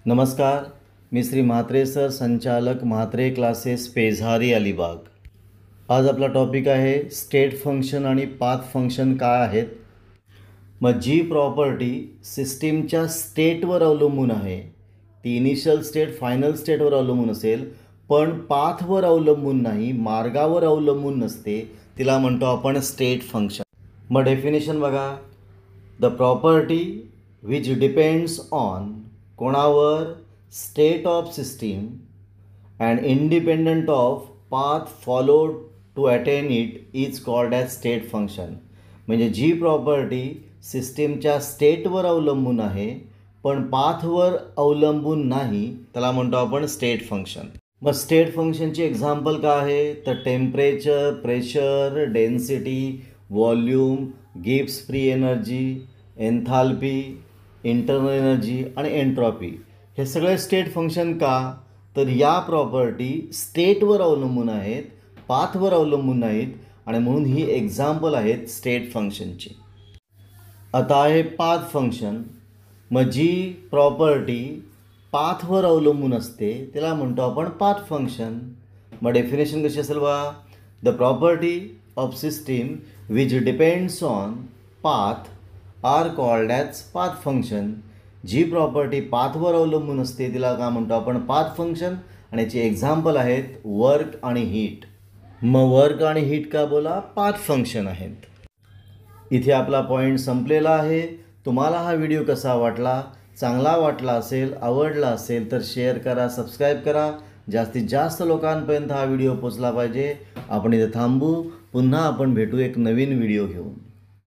नमस्कार, मी श्री म्हात्रे सर, संचालक म्हात्रे क्लासेस, पेझारी, अलिबाग. आज आपला टॉपिक आहे स्टेट फंक्शन आणि पाथ फंक्शन काय आहेत. मग जी प्रॉपर्टी सिस्टीमच्या स्टेटवर अवलंबून आहे, ती इनिशियल स्टेट फायनल स्टेटवर अवलंबून असेल, पण पाथवर अवलंबून नाही, मार्गावर अवलंबून नसते, तिला म्हणतो आपण स्टेट फंक्शन. मग डेफिनेशन बघा. The property which depends on कोणावर, state of system and independent of path followed to attain it is called as state function. म्हणजे जी प्रॉपर्टी सिस्टीमच्या स्टेटवर अवलंबून आहे पण पाथवर अवलंबून नाही, त्याला म्हणतो आपण स्टेट फंक्शन. मग स्टेट फंक्शनची एक्झाम्पल काय आहे, तर temperature, pressure, density, volume, Gibbs free energy, enthalpy, internal energy आणि एंट्रॉपी. हे सगळे स्टेट फंक्शन का, तर या प्रॉपर्टी स्टेटवर अवलंबून आहेत, पाथवर अवलंबून नाहीत, आणि म्हणून ही एक्झाम्पल आहेत स्टेट फंक्शनची. आता आहे पाथ फंक्शन. मग जी प्रॉपर्टी पाथवर अवलंबून असते त्याला म्हणतो आपण पाथ फंक्शन. मग डेफिनेशन कशी असेल बा, the property of system which depends on path are called as path function. जी प्रॉपर्टी पाथवर अवलंबून असते तिला का म्हणतो आपण पाथ फंक्शन, आणि याची एक्झाम्पल आहेत वर्क आणि हीट. मग वर्क आणि हीट का बोला, पाथ फंक्शन आहेत. इथे आपला पॉईंट संपलेला आहे. तुम्हाला हा व्हिडिओ कसा वाटला, चांगला वाटला असेल, आवडला असेल तर शेअर करा, सबस्क्राईब करा. जास्तीत जास्त लोकांपर्यंत हा व्हिडिओ पोचला पाहिजे. आपण इथे थांबू, पुन्हा आपण भेटू एक नवीन व्हिडिओ घेऊन.